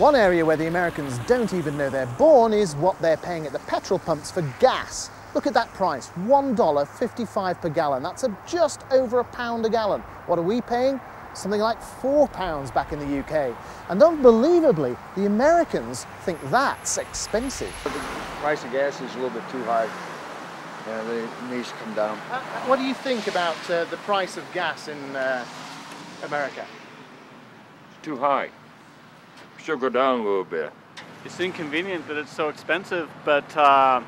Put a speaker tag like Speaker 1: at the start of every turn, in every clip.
Speaker 1: One area where the Americans don't even know they're born is what they're paying at the petrol pumps for gas. Look at that price, $1.55 per gallon. That's just over £1 a gallon. What are we paying? Something like £4 back in the UK. And unbelievably, the Americans think that's expensive.
Speaker 2: The price of gas is a little bit too high. Yeah, it needs to come down.
Speaker 1: What do you think about the price of gas in America?
Speaker 3: It's too high. Should go down a little bit.
Speaker 4: It's inconvenient that it's so expensive, but I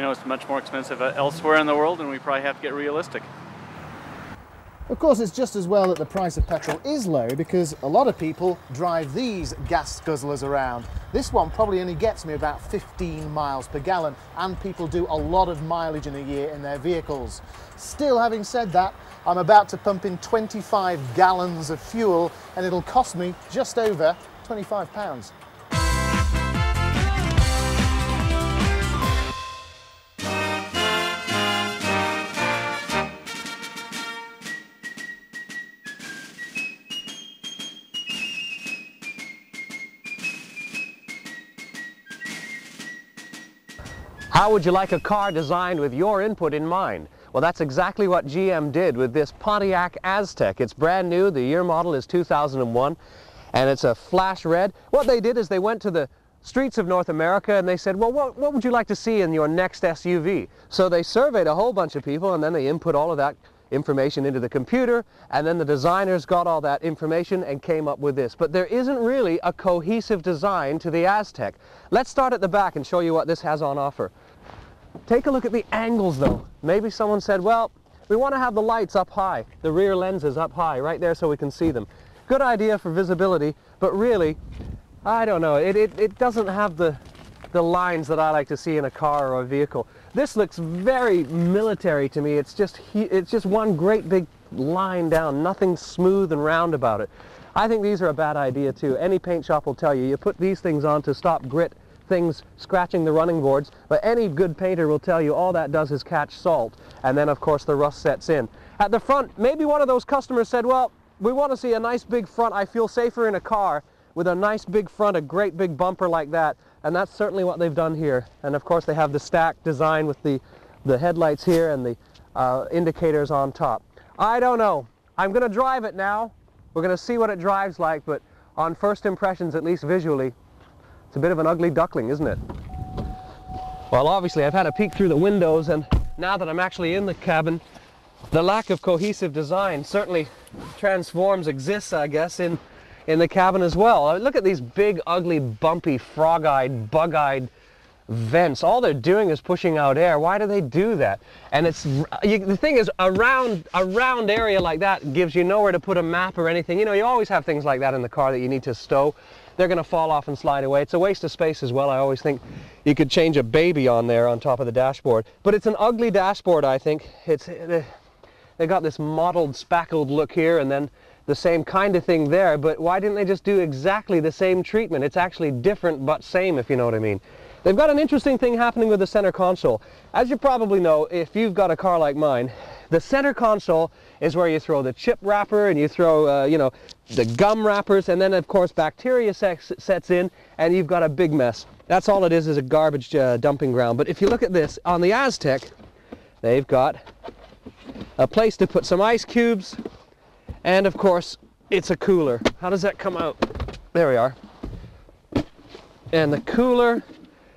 Speaker 4: know it's much more expensive elsewhere in the world, and we probably have to get realistic.
Speaker 1: Of course, it's just as well that the price of petrol is low, because a lot of people drive these gas guzzlers around. This one probably only gets me about 15 miles per gallon, and people do a lot of mileage in a year in their vehicles. Still, having said that, I'm about to pump in 25 gallons of fuel, and it'll cost me just over £25.
Speaker 5: How would you like a car designed with your input in mind? Well, that's exactly what GM did with this Pontiac Aztec. It's brand new, the year model is 2001, and it's a flash red. What they did is they went to the streets of North America and they said, well, what would you like to see in your next SUV? So they surveyed a whole bunch of people, and then they input all of that information into the computer, and then the designers got all that information and came up with this. But there isn't really a cohesive design to the Aztec. Let's start at the back and show you what this has on offer. Take a look at the angles though. Maybe someone said, well, we want to have the lights up high, the rear lenses up high, right there so we can see them. Good idea for visibility, but really, I don't know, it doesn't have the lines that I like to see in a car or a vehicle. This looks very military to me. It's just one great big line down, nothing smooth and round about it. I think these are a bad idea too. Any paint shop will tell you, you put these things on to stop grit, things scratching the running boards, but any good painter will tell you all that does is catch salt, and then of course the rust sets in. At the front, maybe one of those customers said, well, we want to see a nice big front. I feel safer in a car with a nice big front, a great big bumper like that, and that's certainly what they've done here. And of course they have the stack design with the headlights here and the indicators on top. I don't know. I'm going to drive it now. We're going to see what it drives like, but on first impressions, at least visually, it's a bit of an ugly duckling, isn't it? Well, obviously I've had a peek through the windows, and now that I'm actually in the cabin, the lack of cohesive design certainly transforms, exists, I guess, in the cabin as well. Look at these big, ugly, bumpy, frog-eyed, bug-eyed vents. All they're doing is pushing out air. Why do they do that? And the thing is, a round area like that gives you nowhere to put a map or anything. You know, you always have things like that in the car that you need to stow. They're going to fall off and slide away. It's a waste of space as well. I always think you could change a baby on there on top of the dashboard. But it's an ugly dashboard, I think. They got this mottled, spackled look here, and then the same kind of thing there. But why didn't they just do exactly the same treatment? It's actually different but same, if you know what I mean. They've got an interesting thing happening with the center console. As you probably know, if you've got a car like mine, the center console is where you throw the chip wrapper and you throw, you know, the gum wrappers, and then of course bacteria sets in and you've got a big mess. That's all it is a garbage dumping ground. But if you look at this, on the Aztec, they've got a place to put some ice cubes, and of course it's a cooler. How does that come out? There we are. And the cooler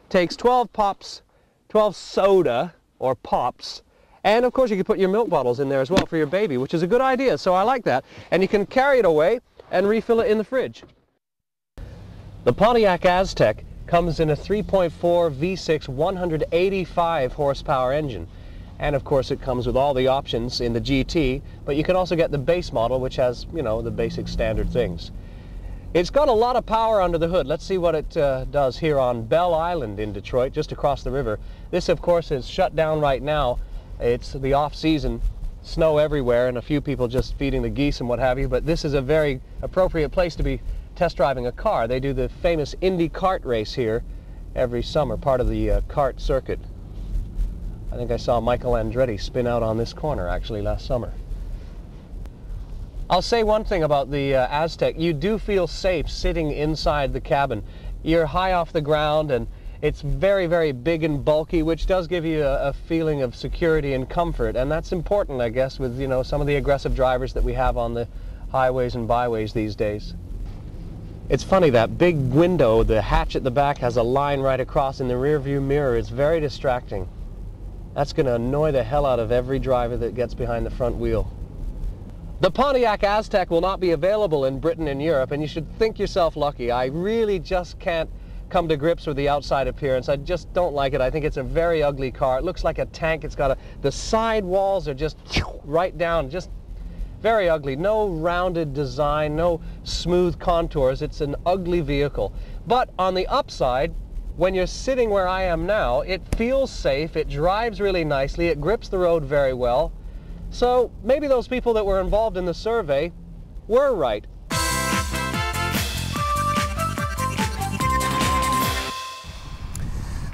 Speaker 5: takes 12 pops, 12 soda or pops, and of course you can put your milk bottles in there as well for your baby, which is a good idea, so I like that. And you can carry it away and refill it in the fridge. The Pontiac Aztec comes in a 3.4 V6 185 horsepower engine, and of course it comes with all the options in the GT, but you can also get the base model, which has, you know, the basic standard things. It's got a lot of power under the hood. Let's see what it does here on Bell Island in Detroit, just across the river. This, of course, is shut down right now. It's the off-season, snow everywhere, and a few people just feeding the geese and what have you, but this is a very appropriate place to be test driving a car. They do the famous Indy kart race here every summer, part of the kart circuit. I think I saw Michael Andretti spin out on this corner, actually, last summer. I'll say one thing about the Aztec. You do feel safe sitting inside the cabin. You're high off the ground, and it's very, very big and bulky, which does give you a feeling of security and comfort, and that's important, I guess, with, you know, some of the aggressive drivers that we have on the highways and byways these days. It's funny, that big window, the hatch at the back has a line right across in the rear view mirror. It's very distracting. That's going to annoy the hell out of every driver that gets behind the front wheel. The Pontiac Aztec will not be available in Britain and Europe, and you should think yourself lucky. I really just can't come to grips with the outside appearance. I just don't like it. I think it's a very ugly car. It looks like a tank. It's got the side walls are just right down, just very ugly. No rounded design, no smooth contours. It's an ugly vehicle. But on the upside, when you're sitting where I am now, it feels safe, it drives really nicely, it grips the road very well. So maybe those people that were involved in the survey were right.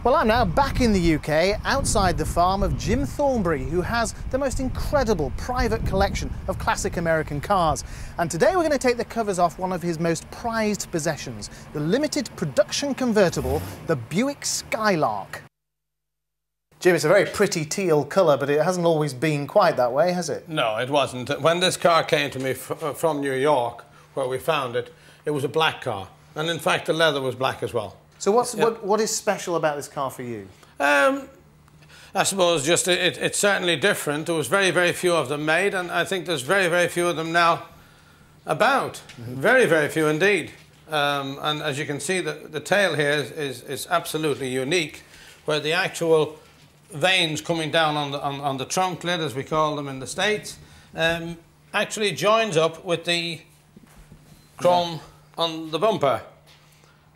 Speaker 1: Well, I'm now back in the UK, outside the farm of Jim Thornbury, who has the most incredible private collection of classic American cars. And today we're going to take the covers off one of his most prized possessions, the limited production convertible, the Buick Skylark. Jim, it's a very pretty teal colour, but it hasn't always been quite that way, has it?
Speaker 6: No, it wasn't. When this car came to me from New York, where we found it, it was a black car. And in fact, the leather was black as well.
Speaker 1: So what is special about this car for you?
Speaker 6: I suppose just it's certainly different. There was very, very few of them made, and I think there's very, very few of them now about. Very, very few indeed. And as you can see, the tail here is absolutely unique, where the actual veins coming down on the trunk lid, as we call them in the States, actually joins up with the chrome on the bumper,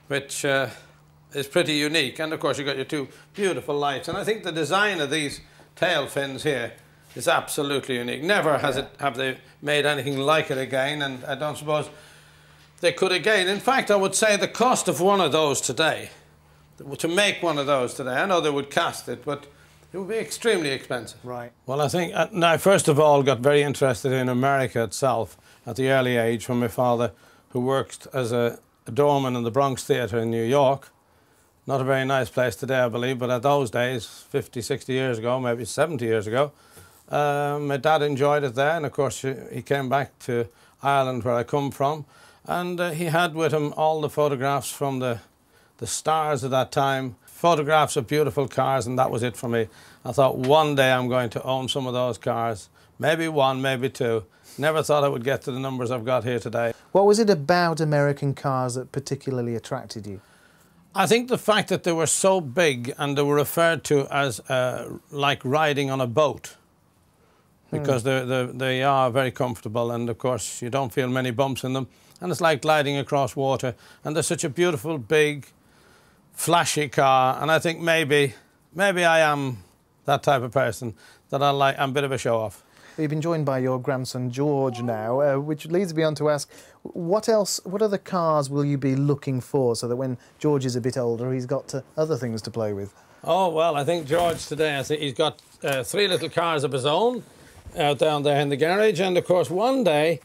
Speaker 6: which is pretty unique. And of course you've got your two beautiful lights, and I think the design of these tail fins here is absolutely unique. Never have they made anything like it again, and I don't suppose they could again. In fact, I would say the cost of one of those today, to make one of those today, I know they would cast it, but it would be extremely expensive. Right. Well, I think I first of all got very interested in America itself at the early age, when my father, who worked as a doorman in the Bronx Theatre in New York, not a very nice place today, I believe, but at those days, 50, 60 years ago, maybe 70 years ago, my dad enjoyed it there, and of course he came back to Ireland, where I come from, and he had with him all the photographs from the stars of that time, photographs of beautiful cars, and that was it for me. I thought one day I'm going to own some of those cars, maybe one, maybe two. Never thought I would get to the numbers I've got here today.
Speaker 1: What was it about American cars that particularly attracted you?
Speaker 6: I think the fact that they were so big, and they were referred to as like riding on a boat, because they are very comfortable, and of course you don't feel many bumps in them, and it's like gliding across water, and they're such a beautiful, big, flashy car, and I think maybe I am that type of person, that I'm a bit of a show-off.
Speaker 1: You've been joined by your grandson George now, which leads me on to ask, what other cars will you be looking for, so that when George is a bit older, he's got other things to play with?
Speaker 6: Oh, well, I think George today, I think he's got 3 little cars of his own out down there in the garage, and of course one day,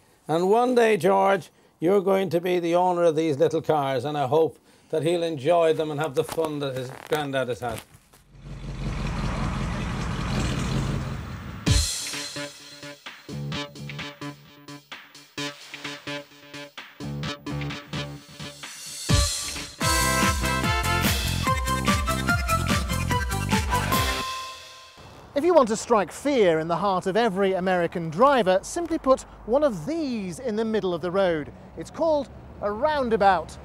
Speaker 6: George, you're going to be the owner of these little cars, and I hope that he'll enjoy them and have the fun that his granddad has had.
Speaker 1: If you want to strike fear in the heart of every American driver, simply put one of these in the middle of the road. It's called a roundabout.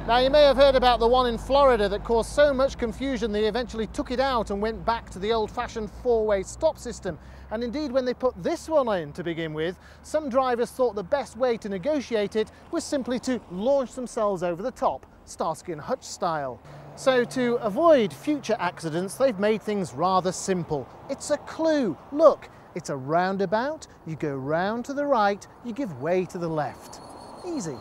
Speaker 1: Now, you may have heard about the one in Florida that caused so much confusion they eventually took it out and went back to the old-fashioned 4-way stop system. And indeed, when they put this one in to begin with, some drivers thought the best way to negotiate it was simply to launch themselves over the top, Starsky and Hutch style. So to avoid future accidents, they've made things rather simple. It's a clue. Look, it's a roundabout. You go round to the right, you give way to the left. Easy.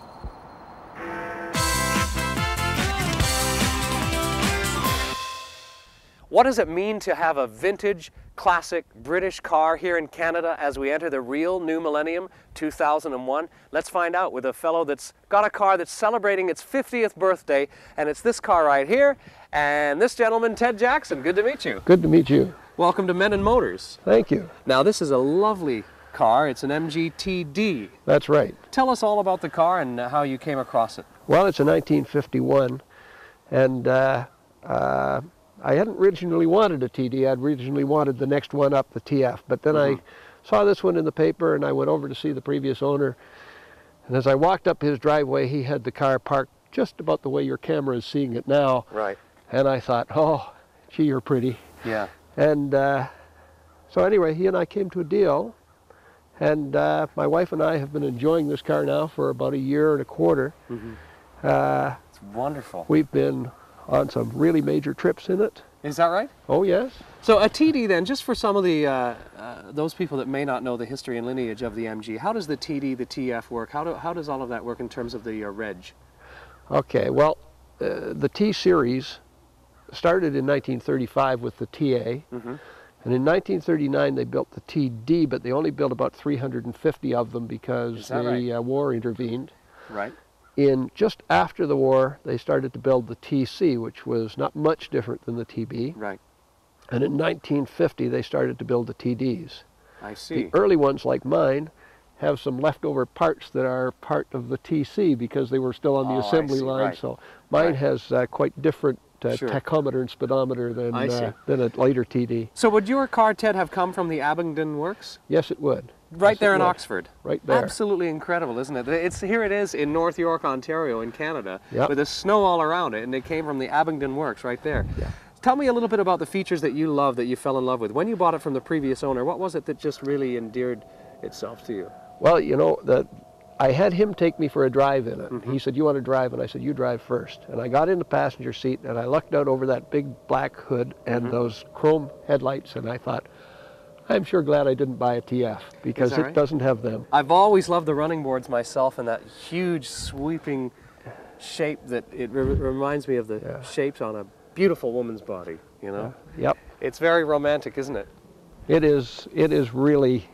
Speaker 5: What does it mean to have a vintage, classic British car here in Canada as we enter the real new millennium, 2001? Let's find out with a fellow that's got a car that's celebrating its 50th birthday, and it's this car right here, and this gentleman, Ted Jackson. Good to meet you.
Speaker 7: Good to meet you.
Speaker 5: Welcome to Men and Motors.
Speaker 7: Thank you.
Speaker 5: Now, this is a lovely car. It's an MGTD.
Speaker 7: That's right.
Speaker 5: Tell us all about the car and how you came across it.
Speaker 7: Well, it's a 1951, and I hadn't originally wanted a TD. I'd originally wanted the next one up, the TF, but then I saw this one in the paper, and I went over to see the previous owner, and as I walked up his driveway, he had the car parked just about the way your camera is seeing it now.
Speaker 5: Right.
Speaker 7: And I thought, oh, gee, you're pretty.
Speaker 5: Yeah.
Speaker 7: And so anyway, he and I came to a deal, and my wife and I have been enjoying this car now for about a year and a quarter.
Speaker 5: It's wonderful.
Speaker 7: We've been on some really major trips in it.
Speaker 5: Is that right?
Speaker 7: Oh, yes.
Speaker 5: So a TD then, just for some of the those people that may not know the history and lineage of the MG, how does the TD, the TF work? How does all of that work in terms of the reg?
Speaker 7: Okay, well, the T series started in 1935 with the TA, and in 1939 they built the TD, but they only built about 350 of them because the war intervened.
Speaker 5: Right.
Speaker 7: In just after the war, they started to build the TC, which was not much different than the TB.
Speaker 5: Right.
Speaker 7: And in 1950, they started to build the TDs.
Speaker 5: I see.
Speaker 7: The early ones, like mine, have some leftover parts that are part of the TC because they were still on the assembly line.
Speaker 5: Right.
Speaker 7: So mine has quite different tachometer and speedometer than a later TD.
Speaker 5: So would your car, Ted, have come from the Abingdon Works?
Speaker 7: Yes, it would.
Speaker 5: Right
Speaker 7: yes,
Speaker 5: there in Oxford.
Speaker 7: Right there.
Speaker 5: Absolutely incredible, isn't it? Here it is in North York, Ontario, in Canada,
Speaker 7: Yep.
Speaker 5: with the snow all around it, and it came from the Abingdon Works right there.
Speaker 7: Yeah.
Speaker 5: Tell me a little bit about the features that you love, that you fell in love with. When you bought it from the previous owner, what was it that just really endeared itself to you?
Speaker 7: Well, you know, I had him take me for a drive in it. He said, you want to drive? And I said, you drive first. And I got in the passenger seat, and I looked out over that big black hood and those chrome headlights, and I thought, I'm sure glad I didn't buy a TF because it doesn't have them.
Speaker 5: I've always loved the running boards myself, and that huge sweeping shape that it reminds me of the shapes on a beautiful woman's body, you know?
Speaker 7: Yep.
Speaker 5: It's very romantic, isn't it?
Speaker 7: It is really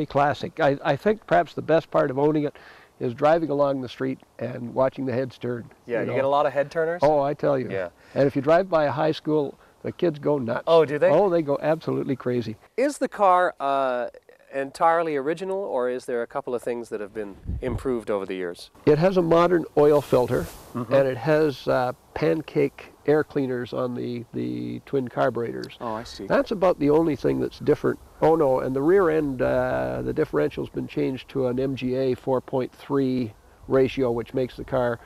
Speaker 7: classic. I think perhaps the best part of owning it is driving along the street and watching the heads turn.
Speaker 5: Yeah, you get a lot of head turners?
Speaker 7: Oh, I tell you.
Speaker 5: Yeah.
Speaker 7: And if you drive by a high school, the kids go nuts.
Speaker 5: Oh, do they?
Speaker 7: Oh, they go absolutely crazy.
Speaker 5: Is the car entirely original, or is there a couple of things that have been improved over the years?
Speaker 7: It has a modern oil filter, and it has pancake air cleaners on the twin carburetors.
Speaker 5: Oh, I see.
Speaker 7: That's about the only thing that's different. Oh, no, and the rear end, the differential's been changed to an MGA 4.3 ratio, which makes the car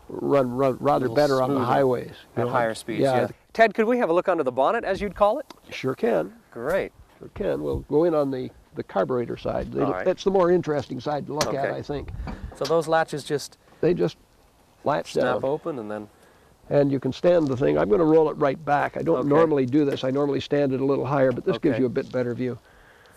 Speaker 7: run rather better on the highways.
Speaker 5: At higher speeds,
Speaker 7: yeah.
Speaker 5: Ted, could we have a look under the bonnet, as you'd call it?
Speaker 7: Sure can.
Speaker 5: Great.
Speaker 7: Sure can. We'll go in on the carburetor side.
Speaker 5: Right.
Speaker 7: That's the more interesting side to look at, I think.
Speaker 5: So those latches
Speaker 7: They just latch
Speaker 5: snap
Speaker 7: down.
Speaker 5: open and then...
Speaker 7: And you can stand the thing. I'm going to roll it right back. I don't normally do this. I normally stand it a little higher, but this gives you a bit better view.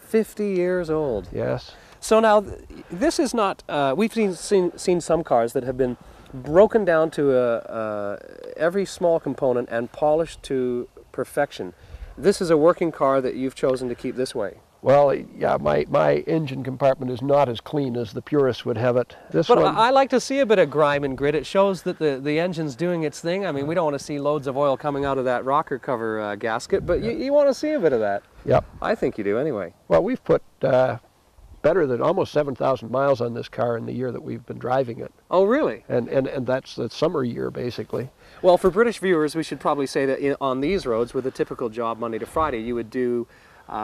Speaker 5: 50 years old.
Speaker 7: Yes.
Speaker 5: So now, this is not... we've seen some cars that have been broken down to every small component and polished to perfection. This is a working car that you've chosen to keep this way.
Speaker 7: Well, yeah, my engine compartment is not as clean as the purists would have it. This
Speaker 5: But
Speaker 7: one,
Speaker 5: I like to see a bit of grime and grit. It shows that the engine's doing its thing. I mean, we don't want to see loads of oil coming out of that rocker cover gasket, but you want to see a bit of that.
Speaker 7: Yep.
Speaker 5: I think you do anyway.
Speaker 7: Well, we've put better than almost 7,000 miles on this car in the year that we've been driving it.
Speaker 5: Oh, really?
Speaker 7: And that's the summer year, basically.
Speaker 5: Well, for British viewers, we should probably say that on these roads, with a typical job Monday to Friday, you would do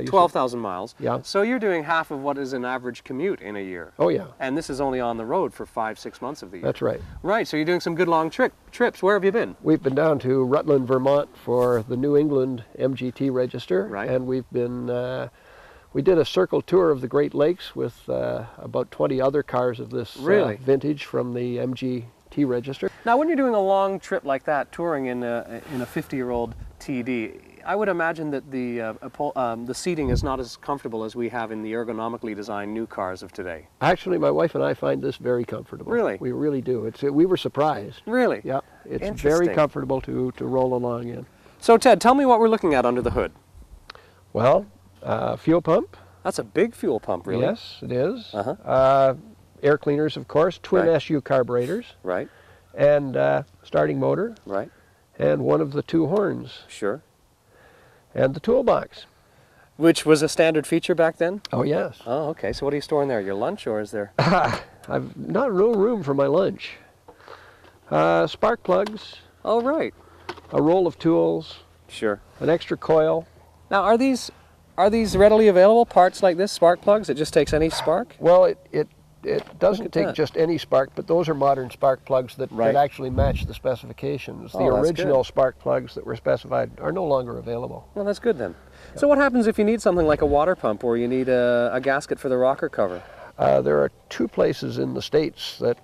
Speaker 5: 12,000 miles.
Speaker 7: Yeah.
Speaker 5: So you're doing half of what is an average commute in a year.
Speaker 7: Oh, yeah.
Speaker 5: And this is only on the road for 5-6 months of the year.
Speaker 7: That's right.
Speaker 5: Right, so you're doing some good long trips. Where have you been?
Speaker 7: We've been down to Rutland, Vermont for the New England MGT register.
Speaker 5: Right.
Speaker 7: And we've been... we did a circle tour of the Great Lakes with about 20 other cars of this vintage from the MGT register.
Speaker 5: Now, when you're doing a long trip like that, touring in a 50-year-old TD, I would imagine that the seating is not as comfortable as we have in the ergonomically designed new cars of today.
Speaker 7: Actually, my wife and I find this very comfortable.
Speaker 5: Really?
Speaker 7: We really do. We were surprised.
Speaker 5: Really?
Speaker 7: Yeah. It's very comfortable to roll along in.
Speaker 5: So Ted, tell me what we're looking at under the hood.
Speaker 7: Well, fuel pump.
Speaker 5: That's a big fuel pump, really.
Speaker 7: Yes, it is.
Speaker 5: Uh-huh.
Speaker 7: Air cleaners, of course, twin
Speaker 5: Right.
Speaker 7: SU carburetors,
Speaker 5: Right,
Speaker 7: and starting motor,
Speaker 5: right,
Speaker 7: and one of the 2 horns,
Speaker 5: sure.
Speaker 7: and the toolbox.
Speaker 5: Which was a standard feature back then?
Speaker 7: Oh, yes.
Speaker 5: Oh, okay. So what are you storing there? Your lunch, or is there?
Speaker 7: I've not real room for my lunch. Spark plugs,
Speaker 5: Oh, right.
Speaker 7: a roll of tools,
Speaker 5: Sure.
Speaker 7: an extra coil.
Speaker 5: Now, are these readily available, parts like this, spark plugs? It just takes any spark?
Speaker 7: Well, it doesn't
Speaker 5: at
Speaker 7: take
Speaker 5: that.
Speaker 7: just any spark, but those are modern spark plugs that,
Speaker 5: Right.
Speaker 7: that actually match the specifications. The
Speaker 5: Oh, that's
Speaker 7: original
Speaker 5: good.
Speaker 7: spark plugs that were specified are no longer available.
Speaker 5: Well, that's good then. So what happens if you need something like a water pump, or you need a gasket for the rocker cover?
Speaker 7: There are 2 places in the States that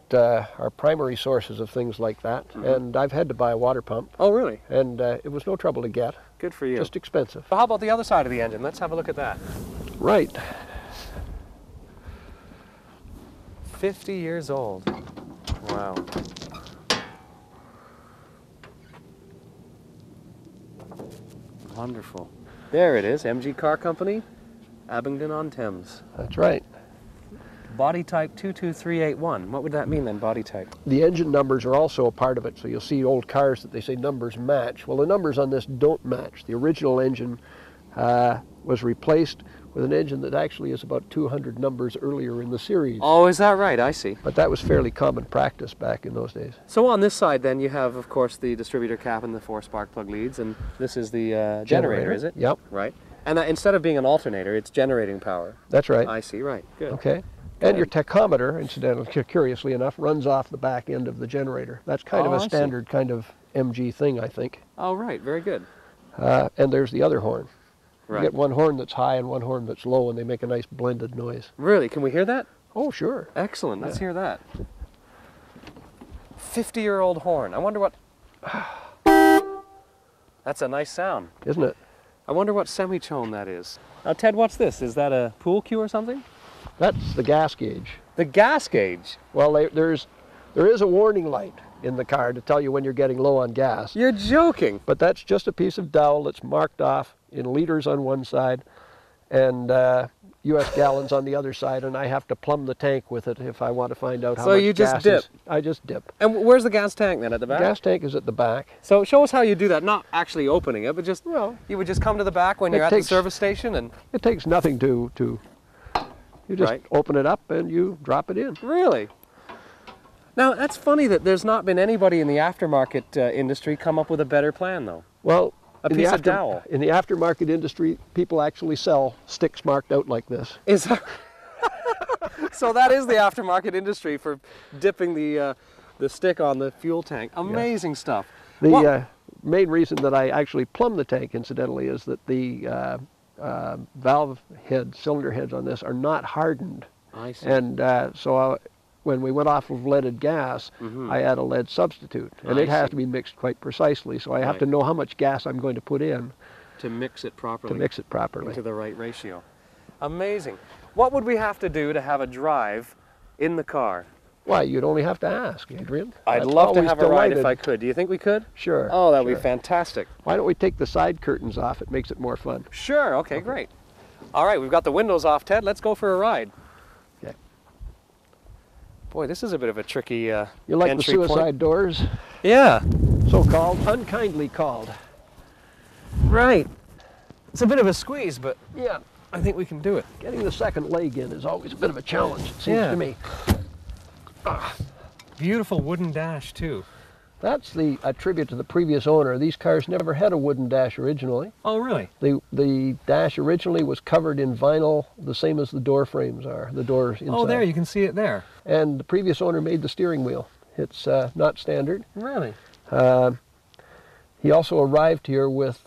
Speaker 7: are primary sources of things like that, and I've had to buy a water pump,
Speaker 5: Oh, really?
Speaker 7: and it was no trouble to get,
Speaker 5: Good for you.
Speaker 7: just expensive.
Speaker 5: So how about the other side of the engine? Let's have a look at that.
Speaker 7: Right.
Speaker 5: 50 years old. Wow. Wonderful. There it is, MG Car Company, Abingdon-on-Thames.
Speaker 7: That's right.
Speaker 5: Body type 22381. What would that mean then, body type?
Speaker 7: The engine numbers are also a part of it, so you'll see old cars that they say numbers match. Well, the numbers on this don't match. The original engine was replaced with an engine that actually is about 200 numbers earlier in the series.
Speaker 5: Oh, is that right? I see.
Speaker 7: But that was fairly common practice back in those days.
Speaker 5: So on this side then you have, of course, the distributor cap and the 4 spark plug leads, and this is the generator, is it?
Speaker 7: Yep,
Speaker 5: Right. And instead of being an alternator, it's generating power.
Speaker 7: that's right.
Speaker 5: I see, right. Good.
Speaker 7: Okay. And your tachometer, incidentally, curiously enough, runs off the back end of the generator. That's kind of
Speaker 5: Oh,
Speaker 7: a
Speaker 5: I see.
Speaker 7: standard kind of MG thing, I think.
Speaker 5: Oh, right. Very good.
Speaker 7: And there's the other horn. You
Speaker 5: Right.
Speaker 7: get one horn that's high and one horn that's low, and they make a nice blended noise.
Speaker 5: Really? Can we hear that?
Speaker 7: Oh, sure.
Speaker 5: Excellent. Let's hear that. 50-year-old horn. I wonder what... That's a nice sound.
Speaker 7: Isn't it?
Speaker 5: I wonder what semitone that is. Now, Ted, what's this? Is that a pool cue or something?
Speaker 7: That's the gas gauge.
Speaker 5: The gas gauge.
Speaker 7: Well, there is a warning light in the car to tell you when you're getting low on gas.
Speaker 5: You're joking.
Speaker 7: But that's just a piece of dowel that's marked off in liters on one side and U.S. gallons on the other side, and I have to plumb the tank with it if I want to find out how
Speaker 5: So
Speaker 7: much
Speaker 5: you just
Speaker 7: gas
Speaker 5: dip?
Speaker 7: is. I just dip.
Speaker 5: And where's the gas tank then, at the back?
Speaker 7: Gas tank is at the back.
Speaker 5: So show us how you do that, not actually opening it, but just,
Speaker 7: Well,
Speaker 5: you would just come to the back when
Speaker 7: it
Speaker 5: you're at
Speaker 7: takes-
Speaker 5: the service station and...
Speaker 7: it takes nothing to you just
Speaker 5: Right.
Speaker 7: open it up and you drop it in.
Speaker 5: Really? Now, that's funny that there's not been anybody in the aftermarket industry come up with a better plan, though.
Speaker 7: Well,
Speaker 5: A
Speaker 7: in
Speaker 5: piece
Speaker 7: the
Speaker 5: of dowel.
Speaker 7: In the aftermarket industry, people actually sell sticks marked out like this.
Speaker 5: Is that... So that is the aftermarket industry for dipping the stick on the fuel tank. Amazing stuff.
Speaker 7: The main reason that I actually plumb the tank, incidentally, is that the valve heads, cylinder heads on this are not hardened.
Speaker 5: I see.
Speaker 7: And so when we went off of leaded gas, I add a lead substitute. And it has to be mixed quite precisely, so I have to know how much gas I'm going to put in
Speaker 5: To mix it properly.
Speaker 7: to mix it properly.
Speaker 5: Into the right ratio. Amazing. What would we have to do to have a drive in the car?
Speaker 7: Why, you'd only have to ask, Adrian.
Speaker 5: I'd
Speaker 7: That's
Speaker 5: love to
Speaker 7: always
Speaker 5: have a ride if
Speaker 7: delighted.
Speaker 5: I could. Do you think we could?
Speaker 7: Sure.
Speaker 5: Oh, that would
Speaker 7: sure.
Speaker 5: be fantastic.
Speaker 7: Why don't we take the side curtains off? It makes it more fun.
Speaker 5: Sure, okay, great. All right, we've got the windows off, Ted. Let's go for a ride.
Speaker 7: Okay.
Speaker 5: Boy, this is a bit of a tricky
Speaker 7: You like the
Speaker 5: entry
Speaker 7: suicide
Speaker 5: point.
Speaker 7: doors?
Speaker 5: Yeah,
Speaker 7: So-called, unkindly called.
Speaker 5: right. It's a bit of a squeeze, but
Speaker 7: Yeah.
Speaker 5: I think we can do it.
Speaker 7: Getting the second leg in is always a bit of a challenge, it seems
Speaker 5: Yeah.
Speaker 7: to me.
Speaker 5: Beautiful wooden dash, too.
Speaker 7: That's a tribute to the previous owner. These cars never had a wooden dash originally.
Speaker 5: Oh, really?
Speaker 7: The dash originally was covered in vinyl, the same as the door frames are, the doors inside.
Speaker 5: Oh, there, you can see it there.
Speaker 7: And the previous owner made the steering wheel. It's not standard.
Speaker 5: Really?
Speaker 7: He also arrived here with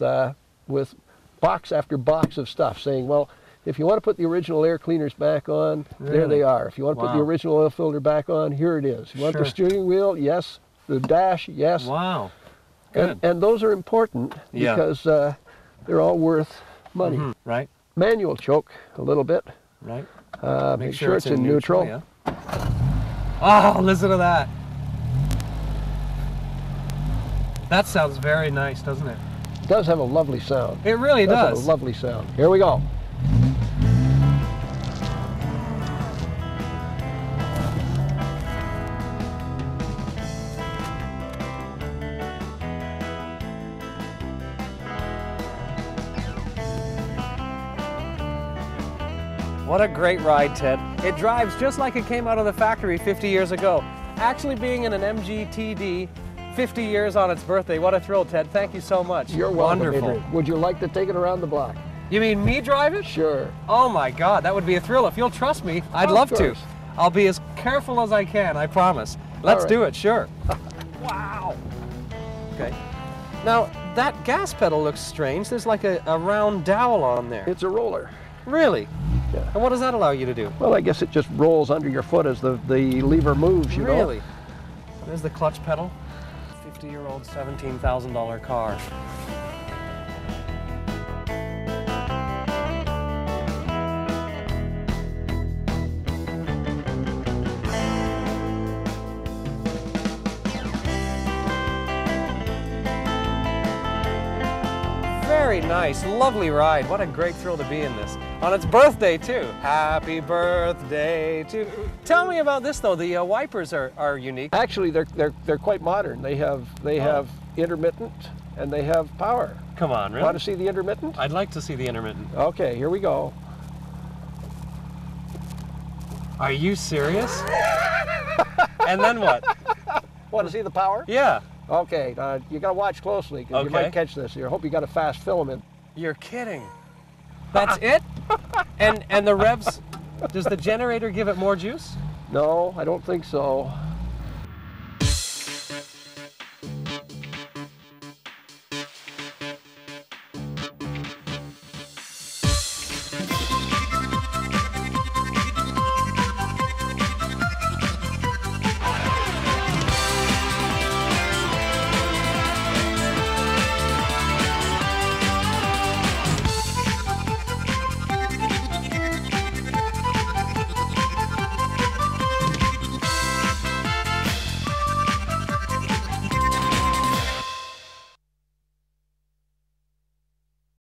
Speaker 7: box after box of stuff, saying, well, if you want to put the original air cleaners back on, there
Speaker 5: Really?
Speaker 7: they are. If you want to put the
Speaker 5: Wow.
Speaker 7: original oil filter back on, here it is. You want the
Speaker 5: Sure.
Speaker 7: steering wheel? Yes. The dash? Yes.
Speaker 5: Wow. Good.
Speaker 7: And those are important
Speaker 5: Yeah.
Speaker 7: because they're all worth money.
Speaker 5: Right,
Speaker 7: Manual choke a little bit.
Speaker 5: right.
Speaker 7: Make sure it's in neutral.
Speaker 5: Yeah. Oh, listen to that. That sounds very nice, doesn't it?
Speaker 7: does have a lovely sound.
Speaker 5: It really
Speaker 7: Have
Speaker 5: does.
Speaker 7: a lovely sound. Here we go.
Speaker 5: What a great ride, Ted. It drives just like it came out of the factory 50 years ago. Actually being in an MGTD 50 years on its birthday. What a thrill, Ted. Thank you so much.
Speaker 7: You're welcome,
Speaker 5: Wonderful.
Speaker 7: Adrian. Would you like to take it around the block?
Speaker 5: You mean me drive it?
Speaker 7: Sure.
Speaker 5: Oh my God, that would be a thrill. If you'll trust me, I'd
Speaker 7: Of
Speaker 5: love to.
Speaker 7: course.
Speaker 5: I'll be as careful as I can, I promise. Let's
Speaker 7: right.
Speaker 5: do it, sure. Wow. Okay. Now, that gas pedal looks strange. There's like a round dowel on there.
Speaker 7: It's a roller.
Speaker 5: Really?
Speaker 7: Yeah.
Speaker 5: And what does that allow you to do?
Speaker 7: Well, I guess it just rolls under your foot as the lever moves, you know.
Speaker 5: Really? There's the clutch pedal. 50-year-old $17,000 car. Very nice, lovely ride. What a great thrill to be in this. On its birthday, too. Happy birthday to... Tell me about this, though. The wipers are unique.
Speaker 7: Actually, they're quite modern. They have intermittent and they have power.
Speaker 5: Come on, really?
Speaker 7: Want to see the intermittent?
Speaker 5: I'd like to see the intermittent.
Speaker 7: Okay, here we go.
Speaker 5: Are you serious? And then what?
Speaker 7: Want to see the power?
Speaker 5: Yeah.
Speaker 7: Okay, you got to watch closely because you
Speaker 5: Okay.
Speaker 7: might catch this. I hope you got a fast filament.
Speaker 5: You're kidding. That's it? And the revs, does the generator give it more juice?
Speaker 7: No, I don't think so.